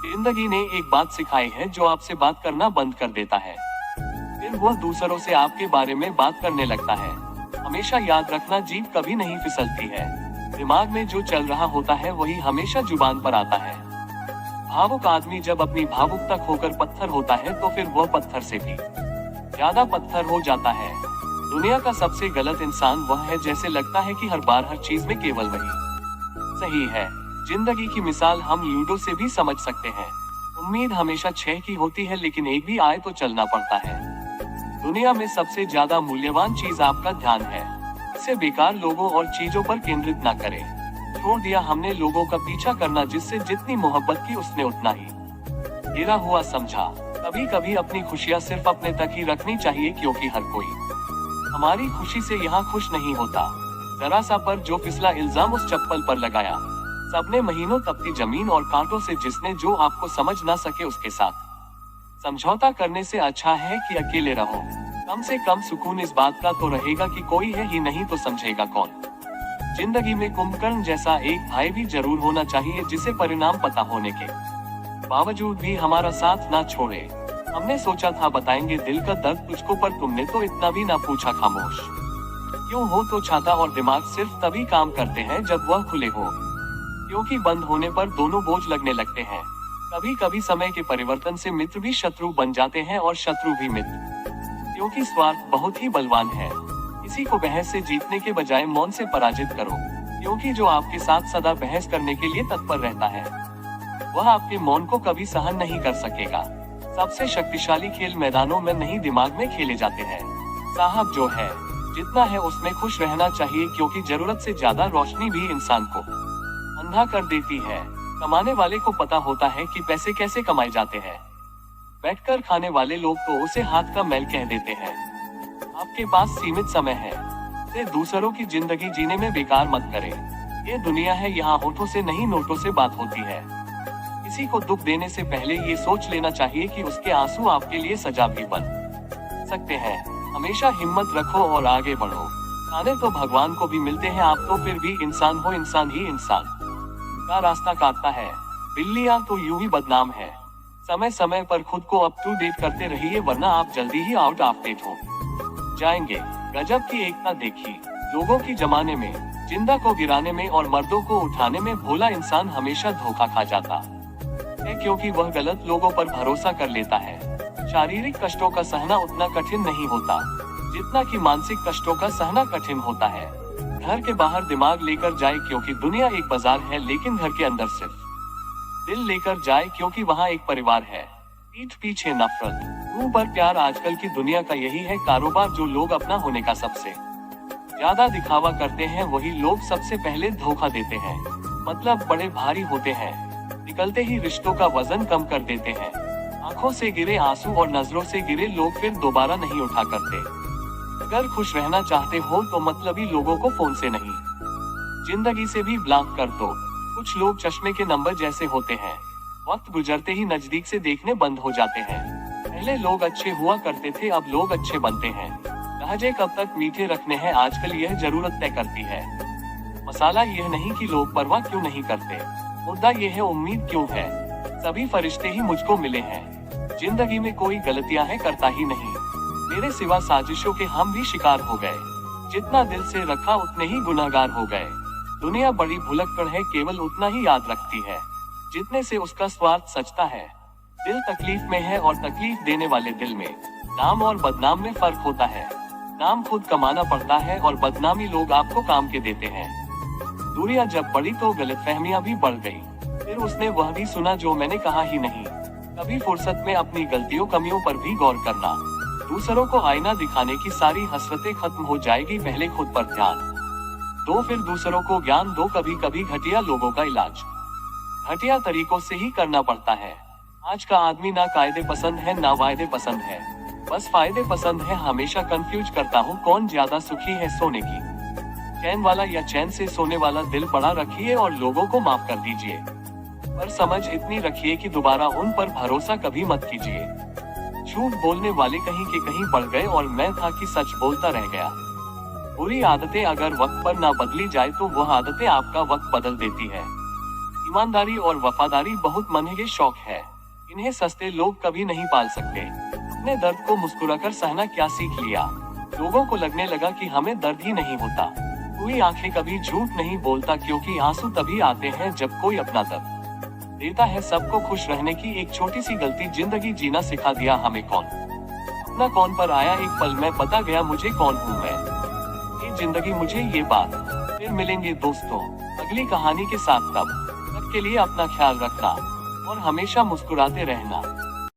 जिंदगी ने एक बात सिखाई है, जो आपसे बात करना बंद कर देता है, फिर वह दूसरों से आपके बारे में बात करने लगता है। हमेशा याद रखना, जीभ कभी नहीं फिसलती है। दिमाग में जो चल रहा होता है वही हमेशा जुबान पर आता है। भावुक आदमी जब अपनी भावुकता खोकर पत्थर होता है तो फिर वह पत्थर से भी ज्यादा पत्थर हो जाता है। दुनिया का सबसे गलत इंसान वह है जैसे लगता है कि हर बार हर चीज में केवल वही सही है। जिंदगी की मिसाल हम लूडो से भी समझ सकते हैं। उम्मीद हमेशा 6 की होती है, लेकिन एक भी आए तो चलना पड़ता है। दुनिया में सबसे ज्यादा मूल्यवान चीज आपका ध्यान है। इसे बेकार लोगों और चीजों पर केंद्रित ना करें। छोड़ दिया हमने लोगों का पीछा करना, जिससे जितनी मोहब्बत की उसने उतना ही गिरा हुआ समझा। कभी कभी अपनी खुशियाँ सिर्फ अपने तक ही रखनी चाहिए, क्योंकि हर कोई हमारी खुशी से यहाँ खुश नहीं होता। जरा सा पर जो फिसला इल्जाम उस चप्पल पर लगाया, सबने महीनों तपती जमीन और कांटों से जिसने जो आपको समझ ना सके उसके साथ समझौता करने से अच्छा है कि अकेले रहो। कम से कम सुकून इस बात का तो रहेगा कि कोई है ही नहीं तो समझेगा कौन। जिंदगी में कुंभकर्ण जैसा एक भाई भी जरूर होना चाहिए, जिसे परिणाम पता होने के बावजूद भी हमारा साथ ना छोड़े। हमने सोचा था बताएंगे दिल का दर्द तुझको, पर तुमने तो इतना भी ना पूछा। खामोश क्यों हो? तो छाता और दिमाग सिर्फ तभी काम करते हैं जब वह खुले हो, क्योंकि बंद होने पर दोनों बोझ लगने लगते हैं। कभी कभी समय के परिवर्तन से मित्र भी शत्रु बन जाते हैं और शत्रु भी मित्र, क्योंकि स्वार्थ बहुत ही बलवान है। किसी को बहस से जीतने के बजाय मौन से पराजित करो, क्योंकि जो आपके साथ सदा बहस करने के लिए तत्पर रहता है वह आपके मौन को कभी सहन नहीं कर सकेगा। सबसे शक्तिशाली खेल मैदानों में नहीं दिमाग में खेले जाते हैं। साहब जो है जितना है उसमें खुश रहना चाहिए, क्योंकि जरूरत से ज्यादा रोशनी भी इंसान को अंधा कर देती है। कमाने वाले को पता होता है कि पैसे कैसे कमाए जाते हैं। बैठकर खाने वाले लोग तो उसे हाथ का मैल कह देते हैं। आपके पास सीमित समय है, इसे दूसरों की जिंदगी जीने में बेकार मत करें। ये दुनिया है, यहाँ होठों से नहीं नोटों से बात होती है। किसी को दुख देने से पहले ये सोच लेना चाहिए कि उसके आंसू आपके लिए सजा भी बन सकते हैं। हमेशा हिम्मत रखो और आगे बढ़ो। ताने तो भगवान को भी मिलते हैं, आप तो फिर भी इंसान हो। इंसान ही इंसान का रास्ता काटता है। बिल्लियां तो यूं ही बदनाम है। समय समय पर खुद को अप टू डेट करते रहिए, वरना आप जल्दी ही आउट ऑफ डेट हो जाएंगे। गजब की एकता देखी लोगों की जमाने में। जिंदा को गिराने में और मर्दों को उठाने में भोला इंसान हमेशा धोखा खा जाता है, क्योंकि वह गलत लोगों पर भरोसा कर लेता है। शारीरिक कष्टों का सहना उतना कठिन नहीं होता जितना कि मानसिक कष्टों का सहना कठिन होता है। घर के बाहर दिमाग लेकर जाए, क्योंकि दुनिया एक बाजार है, लेकिन घर के अंदर सिर्फ दिल लेकर जाए, क्योंकि वहाँ एक परिवार है। पीठ पीछे नफरत, मुंह पर प्यार। आजकल की दुनिया का यही है कारोबार। जो लोग अपना होने का सबसे ज्यादा दिखावा करते हैं वही लोग सबसे पहले धोखा देते हैं। मतलब बड़े भारी होते हैं, निकलते ही रिश्तों का वजन कम कर देते हैं। आंखों से गिरे आंसू और नजरों से गिरे लोग फिर दोबारा नहीं उठा करते। अगर खुश रहना चाहते हो तो मतलबी लोगों को फोन से नहीं, जिंदगी से भी ब्लॉक कर दो। कुछ लोग चश्मे के नंबर जैसे होते हैं, वक्त गुजरते ही नजदीक से देखने बंद हो जाते हैं। पहले लोग अच्छे हुआ करते थे, अब लोग अच्छे बनते हैं। लहजे कब तक मीठे रखने हैं, आजकल यह जरूरत तय करती है। मसाला यह नहीं कि लोग परवाह क्यों नहीं करते, मुद्दा यह है उम्मीद क्यों है। सभी फरिश्ते ही मुझको मिले हैं। जिंदगी में कोई गलतियां है करता ही नहीं। मेरे सिवा साजिशों के हम भी शिकार हो गए। जितना दिल से रखा उतने ही गुनाहगार हो गए। दुनिया बड़ी भुलक्कड़ है, केवल उतना ही याद रखती है जितने से उसका स्वार्थ सचता है। दिल तकलीफ में है और तकलीफ देने वाले दिल में। नाम और बदनाम में फर्क होता है। नाम खुद कमाना पड़ता है और बदनामी लोग आपको काम के देते हैं। दूरियां जब बढ़ी तो गलतफहमियां भी बढ़ गई। फिर उसने वह भी सुना जो मैंने कहा ही नहीं। कभी फुर्सत में अपनी गलतियों कमियों पर भी गौर करना। दूसरों को आईना दिखाने की सारी हसरतें खत्म हो जाएगी, पहले खुद पर ध्यान दो फिर दूसरों को ज्ञान दो। कभी कभी घटिया लोगों का इलाज घटिया तरीकों से ही करना पड़ता है। आज का आदमी ना कायदे पसंद है ना वायदे पसंद है, बस फायदे पसंद है। हमेशा कंफ्यूज करता हूँ कौन ज्यादा सुखी है, सोने की चैन वाला या चैन से सोने वाला। दिल बड़ा रखिए और लोगों को माफ कर दीजिए, पर समझ इतनी रखिए कि दोबारा उन पर भरोसा कभी मत कीजिए। झूठ बोलने वाले कहीं के कहीं बढ़ गए और मैं था कि सच बोलता रह गया। बुरी आदतें अगर वक्त पर ना बदली जाए तो वह आदतें आपका वक्त बदल देती है। ईमानदारी और वफादारी बहुत महंगे शौक है। इन्हें सस्ते लोग कभी नहीं पाल सकते। अपने दर्द को मुस्कुराकर सहना क्या सीख लिया। लोगों को लगने लगा कि हमें दर्द ही नहीं होता। कोई आंखें कभी झूठ नहीं बोलता, क्योंकि आंसू तभी आते हैं जब कोई अपना दर्द देता है। सबको खुश रहने की एक छोटी सी गलती जिंदगी जीना सिखा दिया हमें। कौन अपना कौन पर आया एक पल में बता गया मुझे कौन हूँ मैं। ये जिंदगी मुझे ये बात। फिर मिलेंगे दोस्तों अगली कहानी के साथ। तब तक के लिए अपना ख्याल रखना और हमेशा मुस्कुराते रहना।